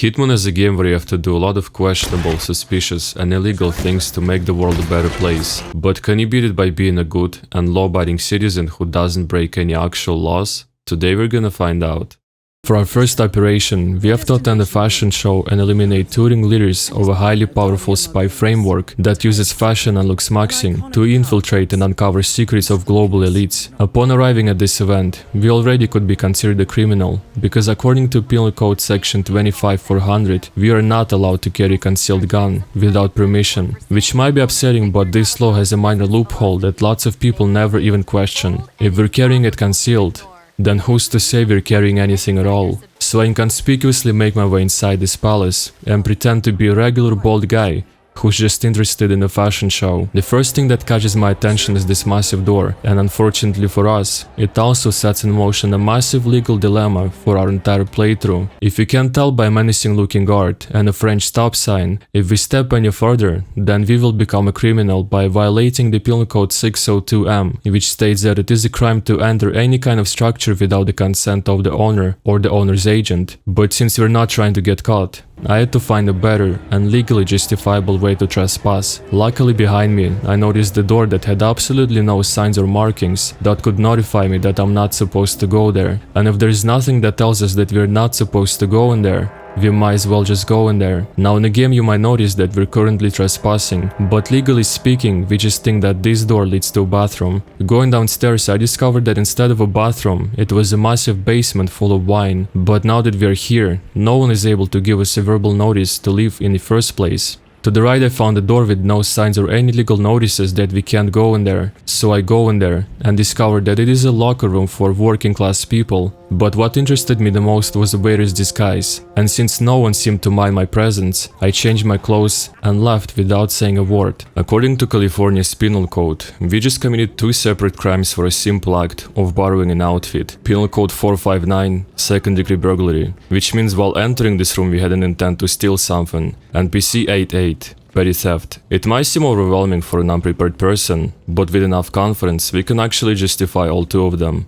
Hitman is a game where you have to do a lot of questionable, suspicious and illegal things to make the world a better place. But can you beat it by being a good and law-abiding citizen who doesn't break any actual laws? Today we're gonna find out. For our first operation, we have to attend a fashion show and eliminate touring leaders of a highly powerful spy framework that uses fashion and looks maxing to infiltrate and uncover secrets of global elites. Upon arriving at this event, we already could be considered a criminal, because according to Penal Code section 25-400, we are not allowed to carry concealed gun without permission, which might be upsetting, but this law has a minor loophole that lots of people never even question. If we're carrying it concealed, then who's to say we're carrying anything at all? So I inconspicuously make my way inside this palace and pretend to be a regular bald guy who's just interested in a fashion show. The first thing that catches my attention is this massive door, and unfortunately for us, it also sets in motion a massive legal dilemma for our entire playthrough. If you can tell by a menacing looking guard and a French stop sign, if we step any further, then we will become a criminal by violating the Penal Code 602M, which states that it is a crime to enter any kind of structure without the consent of the owner or the owner's agent. But since we're not trying to get caught, I had to find a better and legally justifiable way to trespass. Luckily behind me, I noticed the door that had absolutely no signs or markings that could notify me that I'm not supposed to go there. And if there's nothing that tells us that we're not supposed to go in there, we might as well just go in there. Now in the game you might notice that we're currently trespassing, but legally speaking, we just think that this door leads to a bathroom. Going downstairs, I discovered that instead of a bathroom, it was a massive basement full of wine. But now that we're here, no one is able to give us a verbal notice to leave in the first place. To the right I found a door with no signs or any legal notices that we can't go in there. So I go in there and discovered that it is a locker room for working class people. But what interested me the most was the waiter's disguise, and since no one seemed to mind my presence, I changed my clothes and left without saying a word. According to California's Penal Code, we just committed two separate crimes for a simple act of borrowing an outfit. Penal Code 459, second-degree burglary, which means while entering this room we had an intent to steal something, and PC 88. Petty theft. It might seem overwhelming for an unprepared person, but with enough confidence we can actually justify all two of them.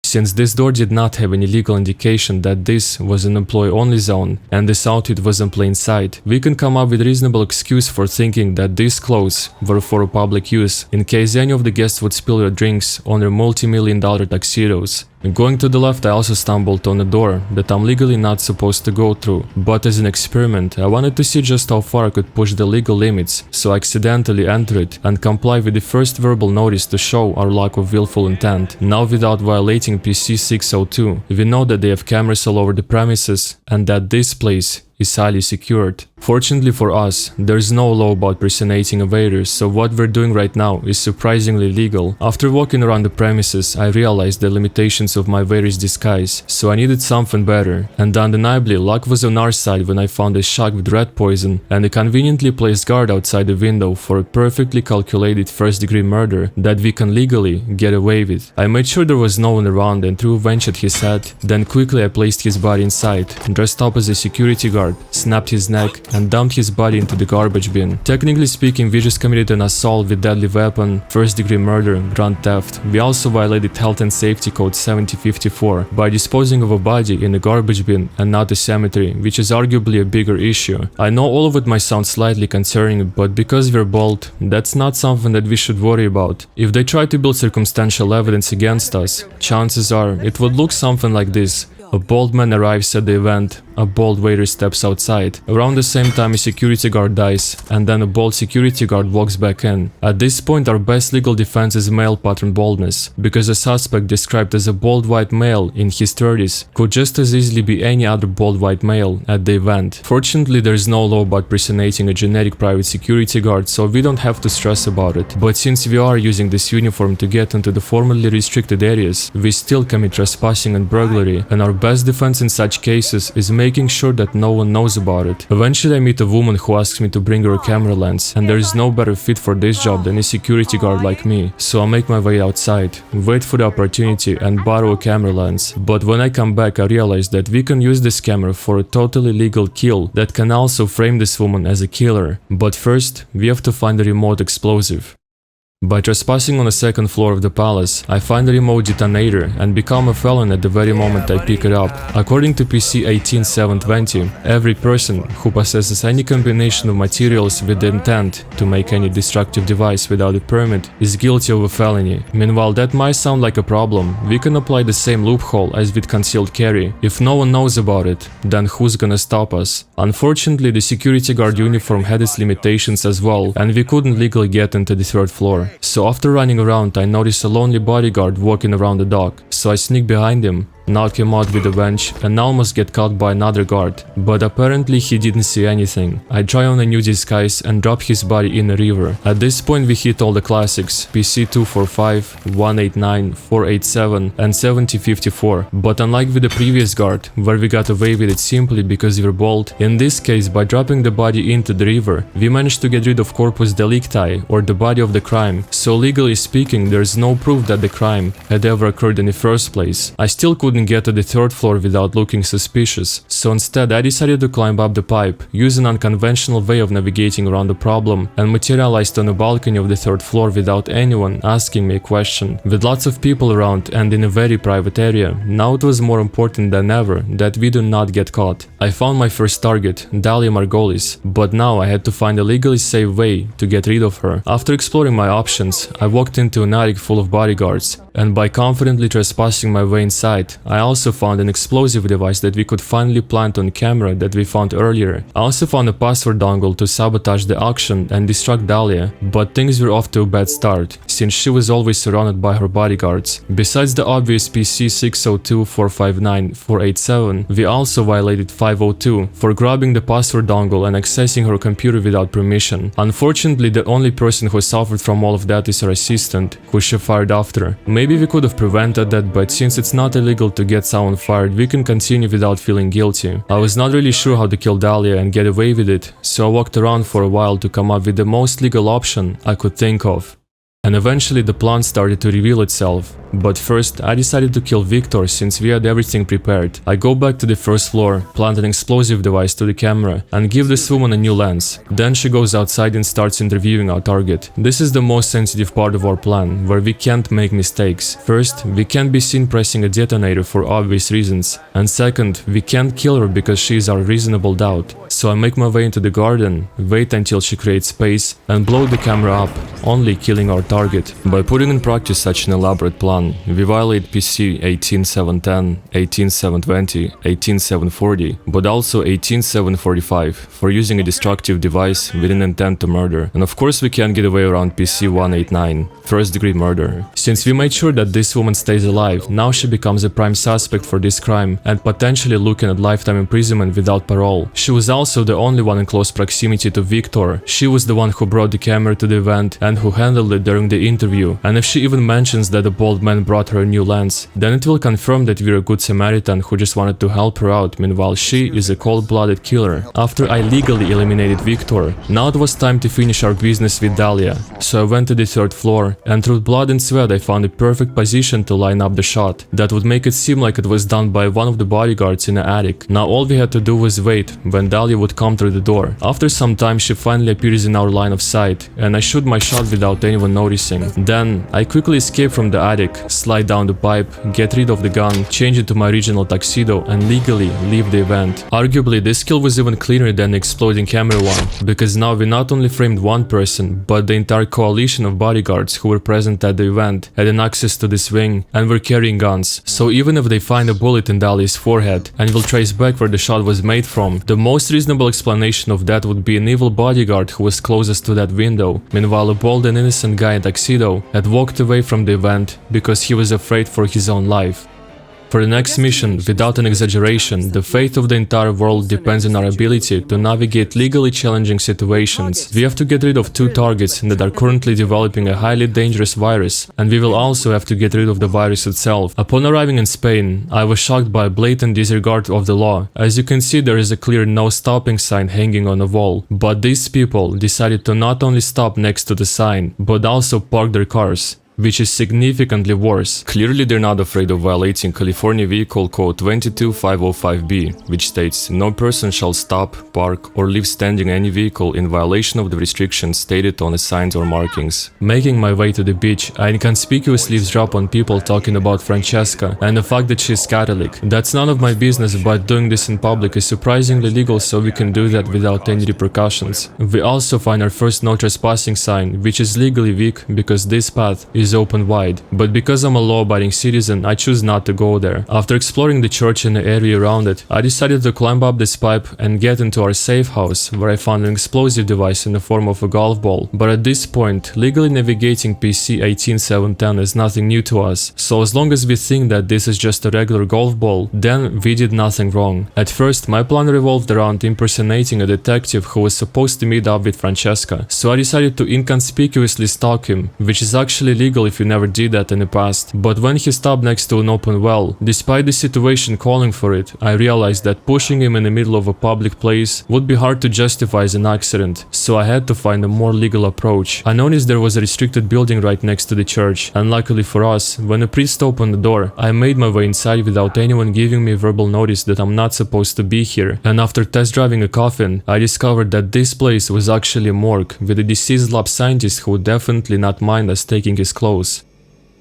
Since this door did not have any legal indication that this was an employee-only zone and this outfit was in plain sight, we can come up with a reasonable excuse for thinking that these clothes were for public use, in case any of the guests would spill their drinks on their multi-million-dollar tuxedos. Going to the left I also stumbled on a door that I'm legally not supposed to go through, but as an experiment I wanted to see just how far I could push the legal limits, so I accidentally entered it and complied with the first verbal notice to show our lack of willful intent. Now without violating PC 602, we know that they have cameras all over the premises and that this place is highly secured. Fortunately for us, there is no law about personating a waiter, so what we're doing right now is surprisingly legal. After walking around the premises, I realized the limitations of my waiter's disguise, so I needed something better. And undeniably, luck was on our side when I found a shot with rat poison and a conveniently placed guard outside the window for a perfectly calculated first-degree murder that we can legally get away with. I made sure there was no one around and threw a wrench at his head, then quickly I placed his body inside, dressed up as a security guard, snapped his neck and dumped his body into the garbage bin. Technically speaking, we just committed an assault with deadly weapon, first-degree murder, grand theft. We also violated Health and Safety Code 7054 by disposing of a body in a garbage bin and not a cemetery, which is arguably a bigger issue. I know all of it might sound slightly concerning, but because we're bald, that's not something that we should worry about. If they try to build circumstantial evidence against us, chances are it would look something like this. A bald man arrives at the event, a bald waiter steps outside. Around the same time a security guard dies, and then a bald security guard walks back in. At this point our best legal defense is male pattern baldness, because a suspect described as a bald white male in his 30s could just as easily be any other bald white male at the event. Fortunately there is no law about personating a generic private security guard, so we don't have to stress about it. But since we are using this uniform to get into the formerly restricted areas, we still commit trespassing and burglary, and our best defense in such cases is making sure that no one knows about it. Eventually I meet a woman who asks me to bring her a camera lens, and there is no better fit for this job than a security guard like me. So I make my way outside, wait for the opportunity and borrow a camera lens. But when I come back I realize that we can use this camera for a totally legal kill that can also frame this woman as a killer. But first we have to find a remote explosive. By trespassing on the second floor of the palace, I find a remote detonator and become a felon at the very moment I pick it up. According to PC 18720, every person who possesses any combination of materials with the intent to make any destructive device without a permit is guilty of a felony. Meanwhile, that might sound like a problem. We can apply the same loophole as with concealed carry. If no one knows about it, then who's gonna stop us? Unfortunately, the security guard uniform had its limitations as well, and we couldn't legally get into the third floor. So after running around, I noticed a lonely bodyguard walking around the dock, so I sneak behind him, knock him out with a bench, and almost get caught by another guard, but apparently he didn't see anything. I try on a new disguise and drop his body in a river. At this point we hit all the classics, PC 245, 189, 487 and 7054, but unlike with the previous guard, where we got away with it simply because we were bold, in this case by dropping the body into the river, we managed to get rid of corpus delicti, or the body of the crime, so legally speaking there is no proof that the crime had ever occurred in the first place. I still couldn't get to the third floor without looking suspicious, so instead I decided to climb up the pipe, use an unconventional way of navigating around the problem, and materialized on the balcony of the third floor without anyone asking me a question. With lots of people around and in a very private area, now it was more important than ever that we do not get caught. I found my first target, Dalia Margolis, but now I had to find a legally safe way to get rid of her. After exploring my options, I walked into an attic full of bodyguards, and by confidently trespassing my way inside, I also found an explosive device that we could finally plant on camera that we found earlier. I also found a password dongle to sabotage the auction and distract Dalia, but things were off to a bad start, since she was always surrounded by her bodyguards. Besides the obvious PC 602, 459, 487, we also violated 502 for grabbing the password dongle and accessing her computer without permission. Unfortunately, the only person who suffered from all of that is her assistant, who she fired after. Maybe we could have prevented that, but since it's not illegal to get someone fired, we can continue without feeling guilty. I was not really sure how to kill Dalia and get away with it, so I walked around for a while to come up with the most legal option I could think of. And eventually the plan started to reveal itself. But first, I decided to kill Victor since we had everything prepared. I go back to the first floor, plant an explosive device to the camera, and give this woman a new lens. Then she goes outside and starts interviewing our target. This is the most sensitive part of our plan, where we can't make mistakes. First, we can't be seen pressing a detonator for obvious reasons. And second, we can't kill her because she is our reasonable doubt. So I make my way into the garden, wait until she creates space, and blow the camera up, only killing our target. By putting in practice such an elaborate plan, we violate PC 18710, 18720, 18740, but also 18745 for using a destructive device with an intent to murder. And of course we can't get away around PC 189, first degree murder. Since we made sure that this woman stays alive, now she becomes a prime suspect for this crime and potentially looking at lifetime imprisonment without parole. She was also the only one in close proximity to Victor. She was the one who brought the camera to the event and who handled it during the interview. And if she even mentions that the bald man brought her a new lens, then it will confirm that we're a good Samaritan who just wanted to help her out, meanwhile she is a cold-blooded killer. After I legally eliminated Victor, now it was time to finish our business with Dalia. So I went to the third floor, and through blood and sweat I found a perfect position to line up the shot that would make it seem like it was done by one of the bodyguards in the attic. Now all we had to do was wait when Dalia would come through the door. After some time she finally appears in our line of sight, and I shoot my shot without anyone noticing. Then I quickly escape from the attic, slide down the pipe, get rid of the gun, change it to my original tuxedo, and legally leave the event. Arguably, this kill was even cleaner than the exploding camera one, because now we not only framed one person, but the entire coalition of bodyguards who were present at the event had an access to this wing and were carrying guns. So even if they find a bullet in Dalia's forehead and will trace back where the shot was made from, the most reasonable explanation of that would be an evil bodyguard who was closest to that window. Meanwhile, a bold and innocent guy in tuxedo had walked away from the event because he was afraid for his own life. For the next mission, without an exaggeration, the fate of the entire world depends on our ability to navigate legally challenging situations. We have to get rid of two targets that are currently developing a highly dangerous virus, and we will also have to get rid of the virus itself. Upon arriving in Spain, I was shocked by a blatant disregard of the law. As you can see, there is a clear no stopping sign hanging on the wall, but these people decided to not only stop next to the sign, but also park their cars. which is significantly worse. Clearly they're not afraid of violating California Vehicle Code 22505B, which states, "No person shall stop, park, or leave standing any vehicle in violation of the restrictions stated on the signs or markings." Making my way to the beach, I inconspicuously eavesdrop on people talking about Francesca and the fact that she's Catholic. That's none of my business, but doing this in public is surprisingly legal, so we can do that without any repercussions. We also find our first no trespassing sign, which is legally weak because this path is open wide, but because I'm a law-abiding citizen, I choose not to go there. After exploring the church and the area around it, I decided to climb up this pipe and get into our safe house, where I found an explosive device in the form of a golf ball. But at this point, legally navigating PC 18710 is nothing new to us, so as long as we think that this is just a regular golf ball, then we did nothing wrong. At first, my plan revolved around impersonating a detective who was supposed to meet up with Francesca, so I decided to inconspicuously stalk him, which is actually legal if you never did that in the past. But when he stopped next to an open well, despite the situation calling for it, I realized that pushing him in the middle of a public place would be hard to justify as an accident, so I had to find a more legal approach. I noticed there was a restricted building right next to the church, and luckily for us, when the priest opened the door, I made my way inside without anyone giving me verbal notice that I'm not supposed to be here. And after test driving a coffin, I discovered that this place was actually a morgue with a deceased lab scientist who would definitely not mind us taking his clothes.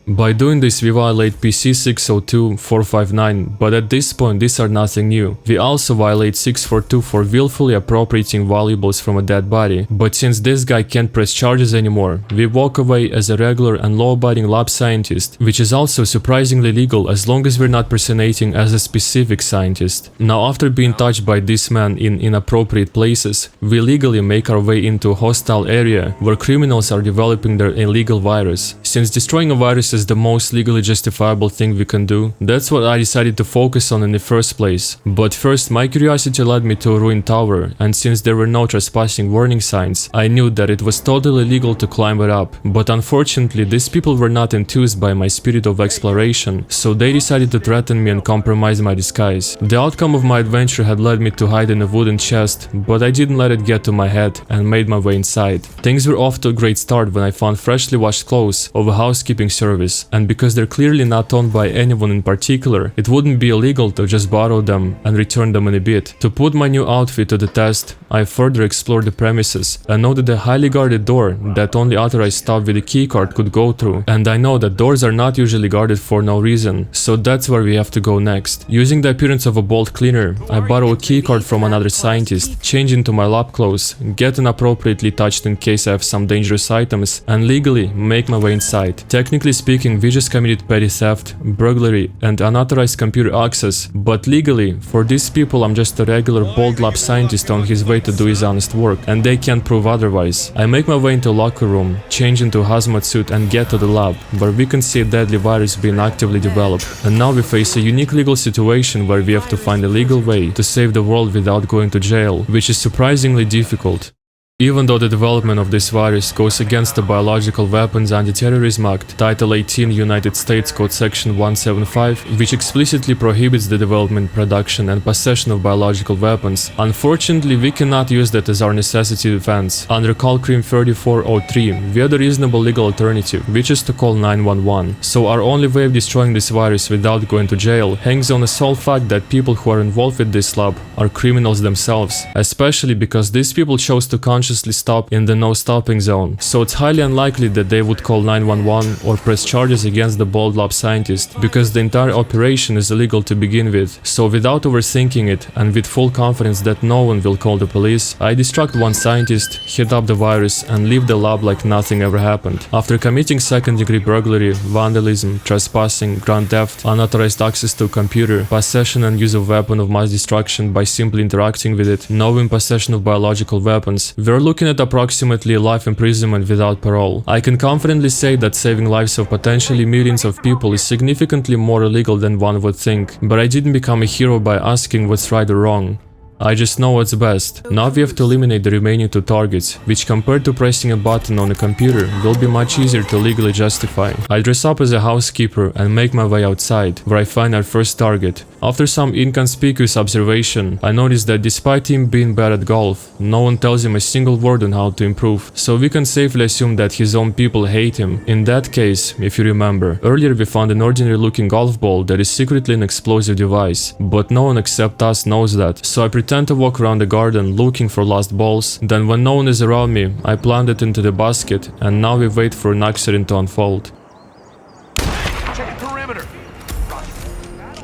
By doing this, we violate PC 602-459, but at this point these are nothing new. We also violate 642 for willfully appropriating valuables from a dead body, but since this guy can't press charges anymore, we walk away as a regular and law-abiding lab scientist, which is also surprisingly legal as long as we're not personating as a specific scientist. Now, after being touched by this man in inappropriate places, we legally make our way into a hostile area where criminals are developing their illegal virus. Since destroying a virus is the most legally justifiable thing we can do, that's what I decided to focus on in the first place. But first, my curiosity led me to a ruined tower, and since there were no trespassing warning signs, I knew that it was totally legal to climb it up. But unfortunately, these people were not enthused by my spirit of exploration, so they decided to threaten me and compromise my disguise. The outcome of my adventure had led me to hide in a wooden chest, but I didn't let it get to my head and made my way inside. Things were off to a great start when I found freshly washed clothes of a housekeeping service, and because they're clearly not owned by anyone in particular, it wouldn't be illegal to just borrow them and return them in a bit. To put my new outfit to the test, I further explored the premises and noted a highly guarded door that only authorized staff with a keycard could go through, and I know that doors are not usually guarded for no reason, so that's where we have to go next. Using the appearance of a bolt cleaner, I borrow a keycard from another scientist, change into my lab clothes, get inappropriately touched in case I have some dangerous items, and legally make my way inside. Technically speaking, we just committed petty theft, burglary, and unauthorized computer access, but legally, for these people I'm just a regular bold lab scientist on his way to do his honest work, and they can't prove otherwise. I make my way into a locker room, change into a hazmat suit and get to the lab, where we can see a deadly virus being actively developed. And now we face a unique legal situation where we have to find a legal way to save the world without going to jail, which is surprisingly difficult. Even though the development of this virus goes against the Biological Weapons Anti-Terrorism Act, Title 18 United States Code Section 175, which explicitly prohibits the development, production and possession of biological weapons, unfortunately we cannot use that as our necessity defense. Under Call Cream 3403, we had a reasonable legal alternative, which is to call 911. So our only way of destroying this virus without going to jail hangs on the sole fact that people who are involved with this lab are criminals themselves, especially because these people chose to consciously stop in the no stopping zone, so it's highly unlikely that they would call 911 or press charges against the bold lab scientist, because the entire operation is illegal to begin with. So without overthinking it and with full confidence that no one will call the police, I distract one scientist, hit up the virus and leave the lab like nothing ever happened. After committing second-degree burglary, vandalism, trespassing, grand theft, unauthorized access to a computer, possession and use of weapon of mass destruction by simply interacting with it, knowing possession of biological weapons, we're looking at approximately life imprisonment without parole. I can confidently say that saving lives of potentially millions of people is significantly more illegal than one would think, but I didn't become a hero by asking what's right or wrong. I just know what's best. Now we have to eliminate the remaining 2 targets, which compared to pressing a button on a computer will be much easier to legally justify. I dress up as a housekeeper and make my way outside, where I find our first target. After some inconspicuous observation, I noticed that despite him being bad at golf, no one tells him a single word on how to improve, so we can safely assume that his own people hate him. In that case, if you remember, earlier we found an ordinary looking golf ball that is secretly an explosive device, but no one except us knows that, so I pretend to walk around the garden looking for lost balls. Then when no one is around me, I plant it into the basket, and now we wait for an accident to unfold.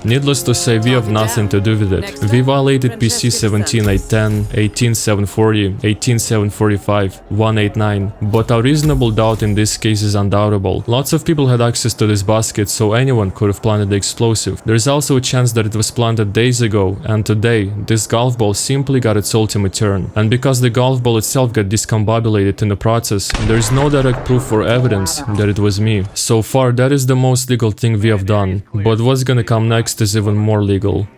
Needless to say, we have nothing to do with it. We violated PC 17810, 18740, 18745, 189, but our reasonable doubt in this case is undoubtable. Lots of people had access to this basket, so anyone could have planted the explosive. There is also a chance that it was planted days ago, and today, this golf ball simply got its ultimate turn. And because the golf ball itself got discombobulated in the process, there is no direct proof or evidence that it was me. So far, that is the most legal thing we have done, but what's gonna come next is even more legal.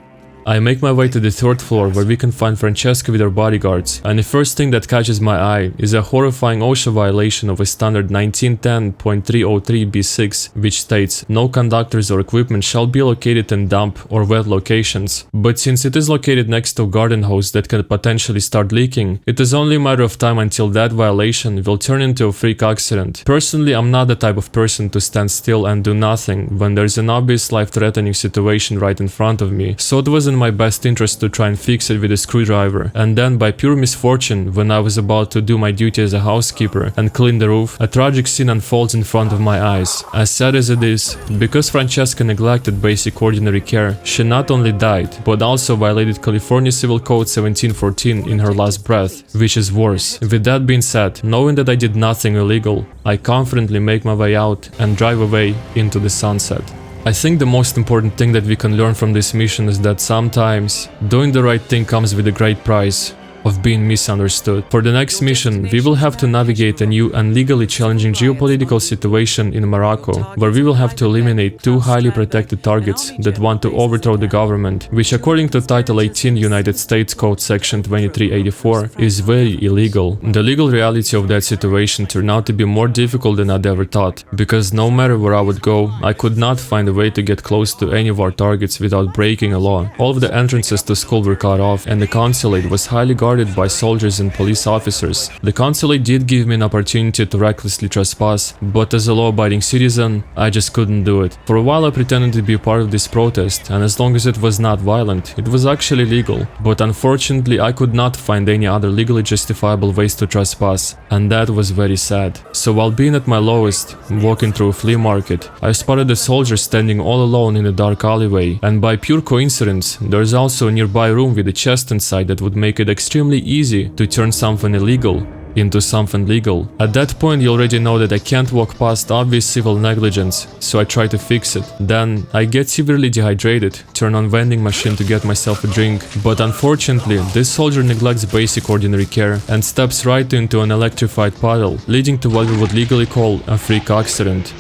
I make my way to the 3rd floor where we can find Francesca with her bodyguards, and the first thing that catches my eye is a horrifying OSHA violation of a standard 1910.303b6, which states no conductors or equipment shall be located in damp or wet locations. But since it is located next to a garden hose that can potentially start leaking, it is only a matter of time until that violation will turn into a freak accident. Personally, I'm not the type of person to stand still and do nothing when there's an obvious life-threatening situation right in front of me, so it was in my best interest to try and fix it with a screwdriver. And then, by pure misfortune, when I was about to do my duty as a housekeeper and clean the roof, a tragic scene unfolds in front of my eyes. As sad as it is, because Francesca neglected basic ordinary care, she not only died, but also violated California Civil Code 1714 in her last breath, which is worse. With that being said, knowing that I did nothing illegal, I confidently make my way out and drive away into the sunset. I think the most important thing that we can learn from this mission is that sometimes doing the right thing comes with a great price of being misunderstood. For the next mission, we will have to navigate a new and legally challenging geopolitical situation in Morocco, where we will have to eliminate 2 highly protected targets that want to overthrow the government, which according to Title 18 United States Code Section 2384 is very illegal. The legal reality of that situation turned out to be more difficult than I'd ever thought, because no matter where I would go, I could not find a way to get close to any of our targets without breaking a law. All of the entrances to school were cut off, and the consulate was highly guarded by soldiers and police officers. The consulate did give me an opportunity to recklessly trespass, but as a law-abiding citizen, I just couldn't do it. For a while I pretended to be part of this protest, and as long as it was not violent, it was actually legal. But unfortunately I could not find any other legally justifiable ways to trespass, and that was very sad. So while being at my lowest, walking through a flea market, I spotted a soldier standing all alone in a dark alleyway, and by pure coincidence, there's also a nearby room with a chest inside that would make it extremely easy to turn something illegal into something legal. At that point you already know that I can't walk past obvious civil negligence, so I try to fix it. Then I get severely dehydrated, turn on vending machine to get myself a drink, but unfortunately this soldier neglects basic ordinary care and steps right into an electrified puddle, leading to what we would legally call a freak accident.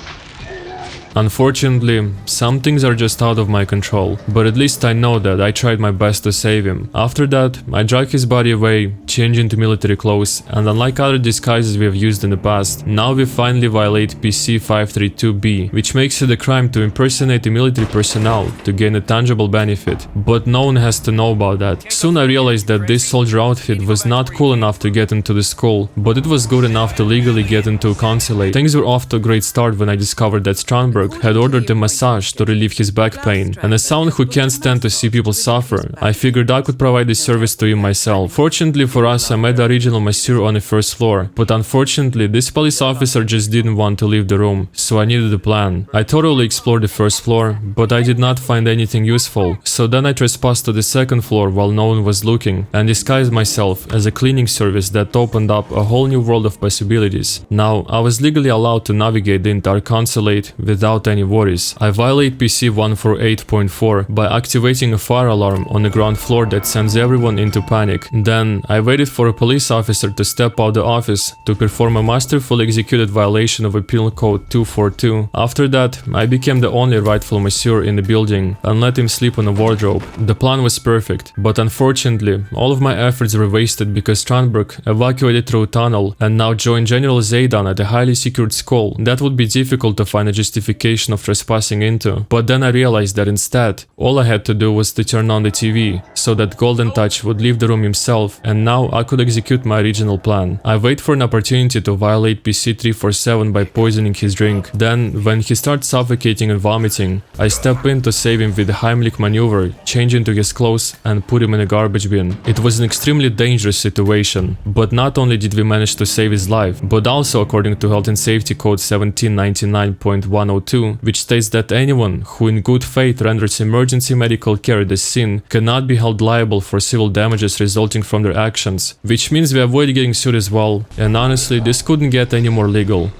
Unfortunately, some things are just out of my control, but at least I know that I tried my best to save him. After that, I drag his body away, change into military clothes, and unlike other disguises we have used in the past, now we finally violate PC 532B, which makes it a crime to impersonate the military personnel to gain a tangible benefit, but no one has to know about that. Soon I realized that this soldier outfit was not cool enough to get into the school, but it was good enough to legally get into a consulate. Things were off to a great start when I discovered that Strandberg had ordered a massage to relieve his back pain, and as someone who can't stand to see people suffer, I figured I could provide this service to him myself. Fortunately for us, I met the original masseur on the 1st floor, but unfortunately this police officer just didn't want to leave the room, so I needed a plan. I thoroughly explored the 1st floor, but I did not find anything useful, so then I trespassed to the 2nd floor while no one was looking, and disguised myself as a cleaning service that opened up a whole new world of possibilities. Now, I was legally allowed to navigate the entire consulate without without any worries. I violate PC 148.4 by activating a fire alarm on the ground floor that sends everyone into panic. Then I waited for a police officer to step out the office to perform a masterfully executed violation of Penal Code 242. After that, I became the only rightful masseur in the building and let him sleep on a wardrobe. The plan was perfect, but unfortunately, all of my efforts were wasted because Strandberg evacuated through a tunnel and now joined General Zaydan at a highly secured school that would be difficult to find a justification of trespassing into. But then I realized that instead, all I had to do was to turn on the TV, so that Golden Touch would leave the room himself, and now I could execute my original plan. I wait for an opportunity to violate PC 347 by poisoning his drink. Then, when he starts suffocating and vomiting, I step in to save him with the Heimlich maneuver, change into his clothes and put him in a garbage bin. It was an extremely dangerous situation, but not only did we manage to save his life, but also according to Health and Safety Code 1799.102, which states that anyone who in good faith renders emergency medical care at the scene cannot be held liable for civil damages resulting from their actions, which means we avoid getting sued as well, and honestly this couldn't get any more legal.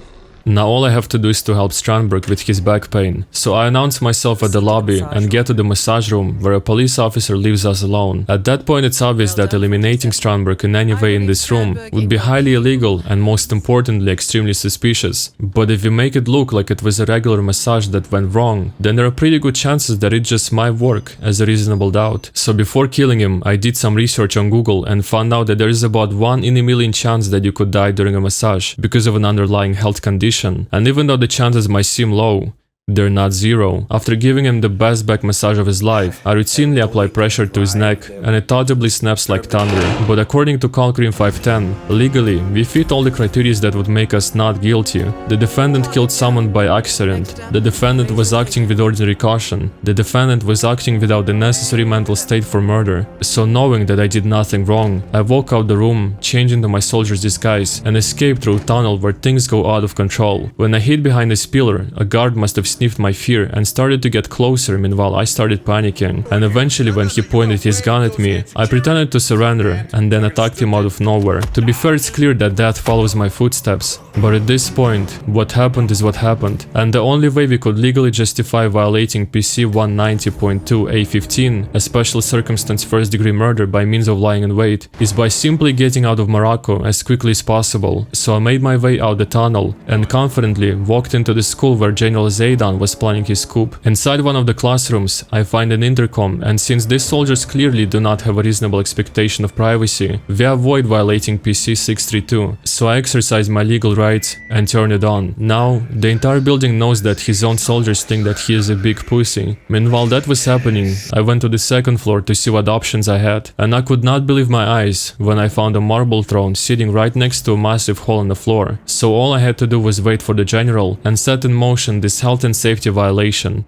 Now all I have to do is to help Strandberg with his back pain, so I announce myself at the lobby and get to the massage room where a police officer leaves us alone. At that point it's obvious that eliminating Strandberg in any way in this room would be highly illegal and most importantly extremely suspicious. But if we make it look like it was a regular massage that went wrong, then there are pretty good chances that it just might work as a reasonable doubt. So before killing him, I did some research on Google and found out that there is about 1 in a million chance that you could die during a massage because of an underlying health condition. And even though the chances might seem low, they're not zero. After giving him the best back massage of his life, I routinely apply pressure to his neck and it audibly snaps like thunder. But according to Calcrim 510, legally, we fit all the criteria that would make us not guilty. The defendant killed someone by accident. The defendant was acting with ordinary caution. The defendant was acting without the necessary mental state for murder. So knowing that I did nothing wrong, I walk out the room, change into my soldier's disguise, and escape through a tunnel where things go out of control. When I hid behind this pillar, a guard must have sniffed my fear and started to get closer. Meanwhile I started panicking, and eventually when he pointed his gun at me, I pretended to surrender and then attacked him out of nowhere. To be fair, it's clear that death follows my footsteps, but at this point, what happened is what happened, and the only way we could legally justify violating PC 190.2A15, a special circumstance first degree murder by means of lying in wait, is by simply getting out of Morocco as quickly as possible. So I made my way out the tunnel and confidently walked into the school where General Zaydan was planning his coup. Inside one of the classrooms, I find an intercom, and since these soldiers clearly do not have a reasonable expectation of privacy, we avoid violating PC 632, so I exercise my legal rights and turn it on. Now, the entire building knows that his own soldiers think that he is a big pussy. Meanwhile that was happening, I went to the second floor to see what options I had, and I could not believe my eyes when I found a marble throne sitting right next to a massive hole in the floor. So all I had to do was wait for the general and set in motion this health and safety violation.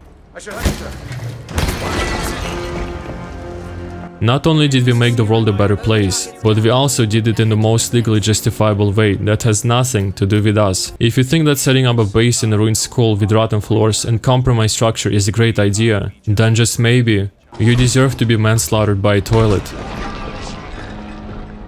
Not only did we make the world a better place, but we also did it in the most legally justifiable way that has nothing to do with us. If you think that setting up a base in a ruined school with rotten floors and compromised structure is a great idea, then just maybe you deserve to be manslaughtered by a toilet.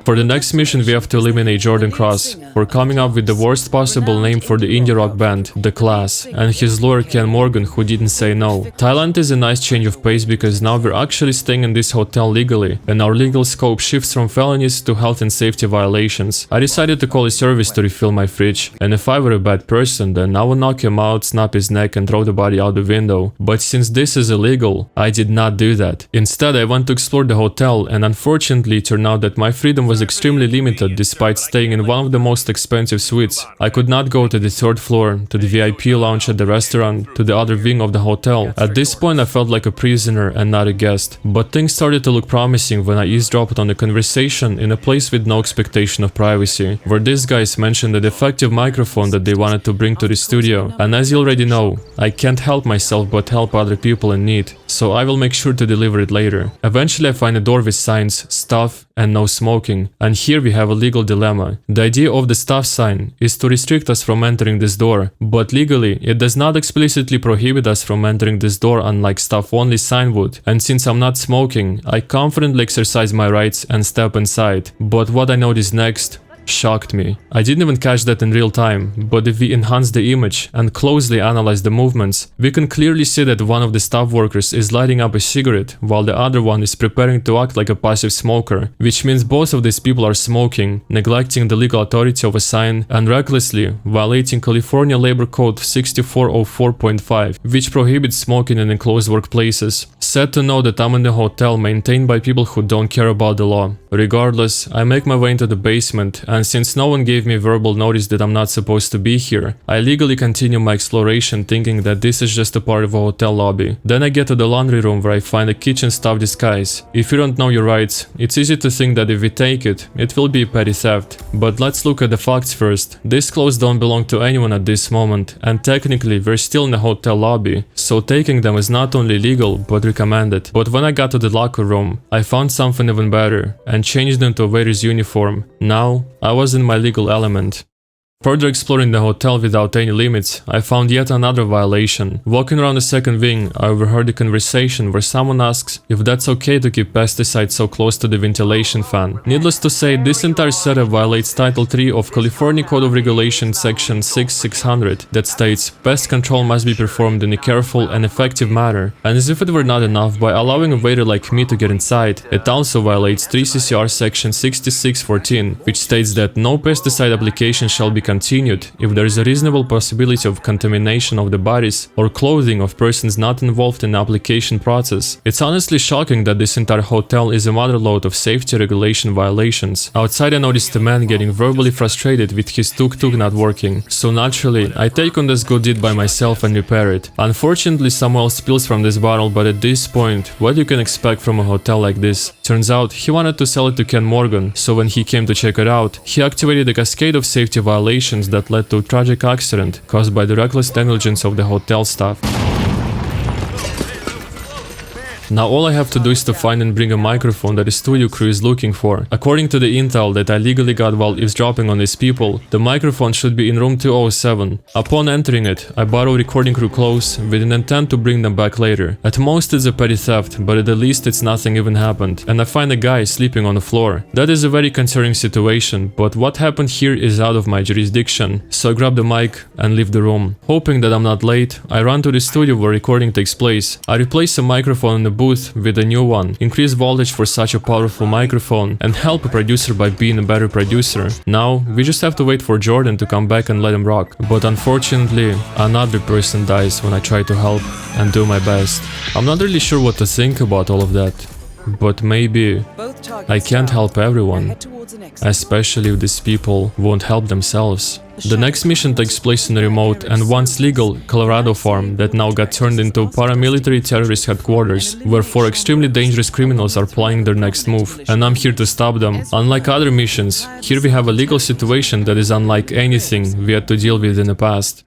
For the next mission we have to eliminate Jordan Cross for coming up with the worst possible name for the indie rock band, The Class, and his lawyer Ken Morgan, who didn't say no. Thailand is a nice change of pace because now we're actually staying in this hotel legally, and our legal scope shifts from felonies to health and safety violations. I decided to call a service to refill my fridge, and if I were a bad person then I would knock him out, snap his neck and throw the body out the window. But since this is illegal, I did not do that. Instead I went to explore the hotel, and unfortunately it turned out that my freedom was extremely limited despite staying in one of the most expensive suites. I could not go to the third floor, to the VIP lounge at the restaurant, to the other wing of the hotel. At this point I felt like a prisoner and not a guest. But things started to look promising when I eavesdropped on a conversation in a place with no expectation of privacy, where these guys mentioned a defective microphone that they wanted to bring to the studio. And as you already know, I can't help myself but help other people in need, so I will make sure to deliver it later. Eventually I find a door with signs, stuff, and no smoking. And here we have a legal dilemma. The idea of the stop sign is to restrict us from entering this door, but legally it does not explicitly prohibit us from entering this door unlike staff only sign would. And since I'm not smoking, I confidently exercise my rights and step inside. But what I notice next shocked me. I didn't even catch that in real time, but if we enhance the image and closely analyze the movements, we can clearly see that one of the staff workers is lighting up a cigarette while the other one is preparing to act like a passive smoker, which means both of these people are smoking, neglecting the legal authority of a sign and recklessly violating California Labor Code 6404.5, which prohibits smoking in enclosed workplaces. Sad to know that I'm in a hotel maintained by people who don't care about the law. Regardless, I make my way into the basement, and since no one gave me verbal notice that I'm not supposed to be here, I legally continue my exploration thinking that this is just a part of a hotel lobby. Then I get to the laundry room where I find a kitchen staff disguise. If you don't know your rights, it's easy to think that if we take it, it will be petty theft. But let's look at the facts first. These clothes don't belong to anyone at this moment, and technically we're still in a hotel lobby, so taking them is not only legal but recommended. But when I got to the locker room, I found something even better and changed into a waiter's uniform. Now, I was in my legal element. Further exploring the hotel without any limits, I found yet another violation. Walking around the second wing, I overheard a conversation where someone asks if that's okay to keep pesticides so close to the ventilation fan. Needless to say, this entire setup violates Title 3 of California Code of Regulations Section 6600 that states pest control must be performed in a careful and effective manner. And as if it were not enough, by allowing a waiter like me to get inside, it also violates 3 CCR Section 6614, which states that no pesticide application shall be continued if there is a reasonable possibility of contamination of the bodies or clothing of persons not involved in the application process. It's honestly shocking that this entire hotel is a motherlode of safety regulation violations. Outside I noticed a man getting verbally frustrated with his tuk-tuk not working, so naturally I take on this good deed by myself and repair it. Unfortunately some oil spills from this bottle, but at this point, what you can expect from a hotel like this? Turns out he wanted to sell it to Ken Morgan, so when he came to check it out, he activated a cascade of safety violations that led to a tragic accident caused by the reckless negligence of the hotel staff. Now all I have to do is to find and bring a microphone that the studio crew is looking for. According to the intel that I legally got while eavesdropping on these people, the microphone should be in room 207. Upon entering it, I borrow recording crew clothes with an intent to bring them back later. At most it's a petty theft, but at the least it's nothing even happened, and I find a guy sleeping on the floor. That is a very concerning situation, but what happened here is out of my jurisdiction, so I grab the mic and leave the room. Hoping that I'm not late, I run to the studio where recording takes place. I replace a microphone in the booth with a new one, increase voltage for such a powerful microphone, and help a producer by being a better producer. Now, we just have to wait for Jordan to come back and let him rock. But unfortunately, another person dies when I try to help and do my best. I'm not really sure what to think about all of that, but maybe I can't help everyone, especially if these people won't help themselves. The next mission takes place in a remote and once legal Colorado farm that now got turned into paramilitary terrorist headquarters, where 4 extremely dangerous criminals are planning their next move, and I'm here to stop them. Unlike other missions, here we have a legal situation that is unlike anything we had to deal with in the past.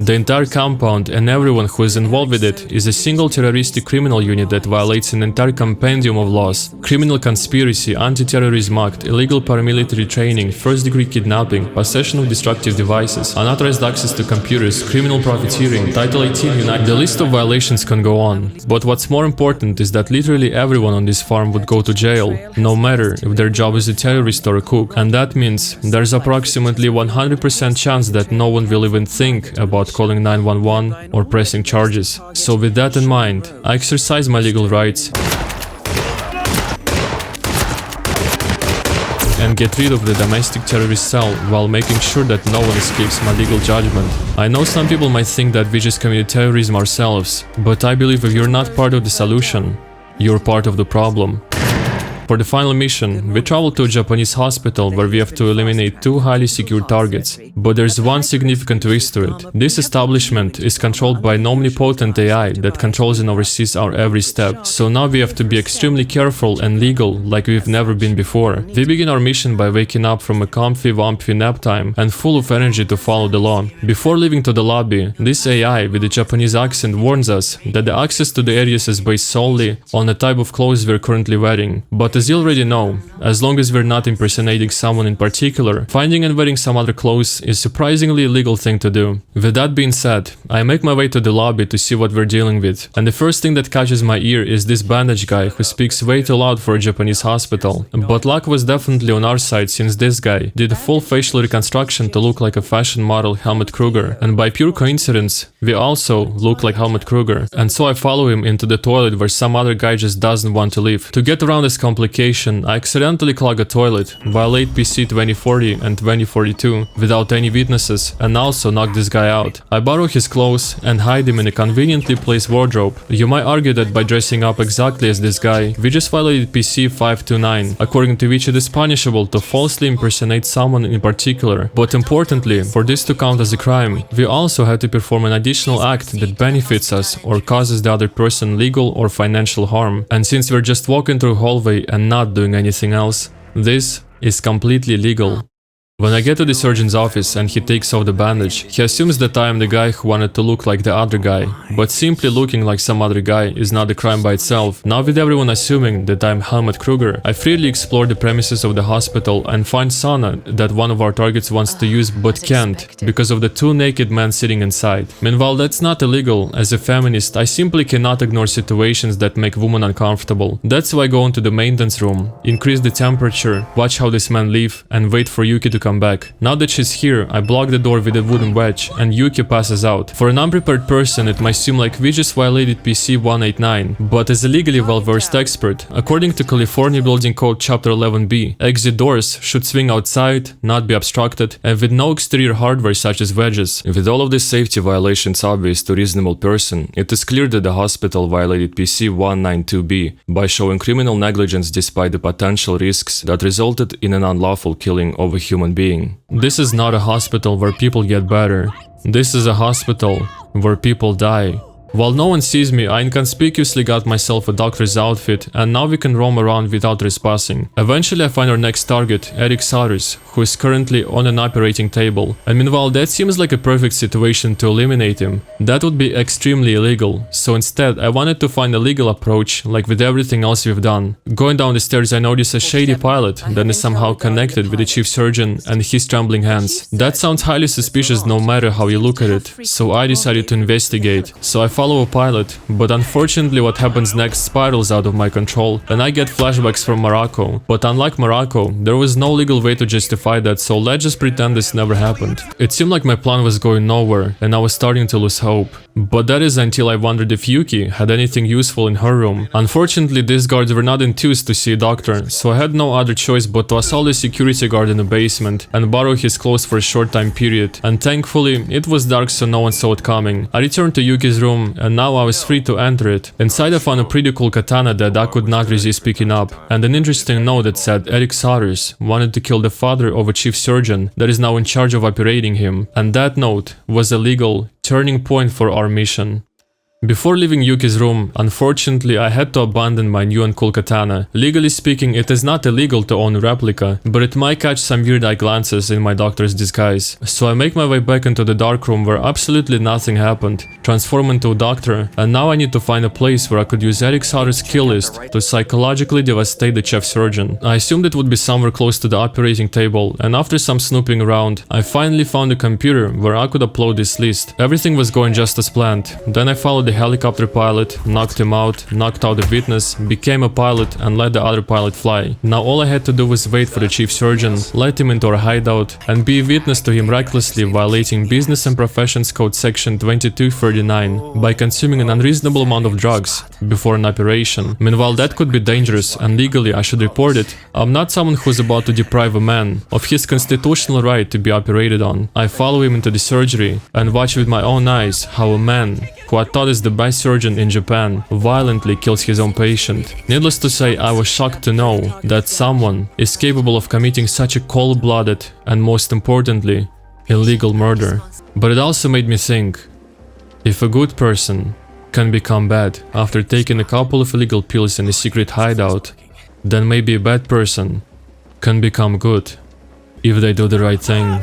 The entire compound and everyone who is involved with it is a single terroristic criminal unit that violates an entire compendium of laws: criminal conspiracy, anti-terrorism act, illegal paramilitary training, first-degree kidnapping, possession of destructive devices, unauthorized access to computers, criminal profiteering, Title 18 United. The list of violations can go on, but what's more important is that literally everyone on this farm would go to jail, no matter if their job is a terrorist or a cook, and that means there's approximately 100% chance that no one will even think about calling 911 or pressing charges. So with that in mind, I exercise my legal rights and get rid of the domestic terrorist cell while making sure that no one escapes my legal judgment. I know some people might think that we just commit terrorism ourselves, but I believe if you're not part of the solution, you're part of the problem. For the final mission, we travel to a Japanese hospital where we have to eliminate 2 highly secured targets. But there's one significant twist to it. This establishment is controlled by an omnipotent AI that controls and oversees our every step. So now we have to be extremely careful and legal like we've never been before. We begin our mission by waking up from a comfy, wampy nap time and full of energy to follow the law. Before leaving to the lobby, this AI with a Japanese accent warns us that the access to the areas is based solely on the type of clothes we're currently wearing. But as you already know, as long as we're not impersonating someone in particular, finding and wearing some other clothes is surprisingly a legal thing to do. With that being said, I make my way to the lobby to see what we're dealing with, and the first thing that catches my ear is this bandage guy who speaks way too loud for a Japanese hospital. But luck was definitely on our side, since this guy did a full facial reconstruction to look like a fashion model Helmut Kruger, and by pure coincidence, we also look like Helmut Kruger. And so I follow him into the toilet where some other guy just doesn't want to leave. To get around this complication, I accidentally clog a toilet, violate PC 2040 and 2042 without any witnesses, and also knock this guy out. I borrow his clothes and hide him in a conveniently placed wardrobe. You might argue that by dressing up exactly as this guy, we just violated PC 529, according to which it is punishable to falsely impersonate someone in particular. But importantly, for this to count as a crime, we also have to perform an additional act that benefits us or causes the other person legal or financial harm. And since we're just walking through a hallway and not doing anything else, this is completely legal. When I get to the surgeon's office and he takes off the bandage, he assumes that I am the guy who wanted to look like the other guy. But simply looking like some other guy is not a crime by itself. Now with everyone assuming that I'm Helmut Kruger, I freely explore the premises of the hospital and find sauna that one of our targets wants to use but can't, because of the two naked men sitting inside. Meanwhile, that's not illegal. As a feminist, I simply cannot ignore situations that make women uncomfortable. That's why I go into the maintenance room, increase the temperature, watch how these men leave, and wait for Yuki to come back. Now that she's here, I block the door with a wooden wedge and Yuki passes out. For an unprepared person, it might seem like we just violated PC 189, but as a legally well-versed expert, according to California Building Code Chapter 11b, exit doors should swing outside, not be obstructed, and with no exterior hardware such as wedges. With all of these safety violations obvious to a reasonable person, it is clear that the hospital violated PC 192b by showing criminal negligence despite the potential risks that resulted in an unlawful killing of a human being. This is not a hospital where people get better. This is a hospital where people die. While no one sees me, I inconspicuously got myself a doctor's outfit, and now we can roam around without trespassing. Eventually I find our next target, Eric Sarus, who is currently on an operating table. And meanwhile, that seems like a perfect situation to eliminate him. That would be extremely illegal, so instead I wanted to find a legal approach, like with everything else we've done. Going down the stairs, I notice a shady pilot that is somehow connected with the chief surgeon and his trembling hands. That sounds highly suspicious no matter how you look at it, so I decided to investigate. So I follow a pilot, but unfortunately what happens next spirals out of my control and I get flashbacks from Morocco. But unlike Morocco, there was no legal way to justify that, so let's just pretend this never happened. It seemed like my plan was going nowhere and I was starting to lose hope. But that is until I wondered if Yuki had anything useful in her room. Unfortunately, these guards were not enthused to see a doctor, so I had no other choice but to assault the security guard in the basement and borrow his clothes for a short time period. And thankfully, it was dark so no one saw it coming. I returned to Yuki's room and now I was free to enter it. Inside I found a pretty cool katana that I could not resist picking up, and an interesting note that said Eric Sarus wanted to kill the father of a chief surgeon that is now in charge of operating him, and that note was a legal turning point for our mission. Before leaving Yuki's room, unfortunately I had to abandon my new and cool katana. Legally speaking, it is not illegal to own a replica, but it might catch some weird eye glances in my doctor's disguise. So I make my way back into the dark room where absolutely nothing happened, transform into a doctor, and now I need to find a place where I could use Eric Sarus' kill list to psychologically devastate the chief surgeon. I assumed it would be somewhere close to the operating table, and after some snooping around, I finally found a computer where I could upload this list. Everything was going just as planned. Then I followed the helicopter pilot, knocked him out, knocked out the witness, became a pilot and let the other pilot fly. Now all I had to do was wait for the chief surgeon, let him into our hideout, and be a witness to him recklessly violating Business and Professions Code Section 2239 by consuming an unreasonable amount of drugs before an operation. Meanwhile, that could be dangerous and legally I should report it. I'm not someone who's about to deprive a man of his constitutional right to be operated on. I follow him into the surgery and watch with my own eyes how a man who I thought is the best surgeon in Japan violently kills his own patient. Needless to say, I was shocked to know that someone is capable of committing such a cold-blooded and, most importantly, illegal murder. But it also made me think, if a good person can become bad after taking a couple of illegal pills in a secret hideout, then maybe a bad person can become good if they do the right thing.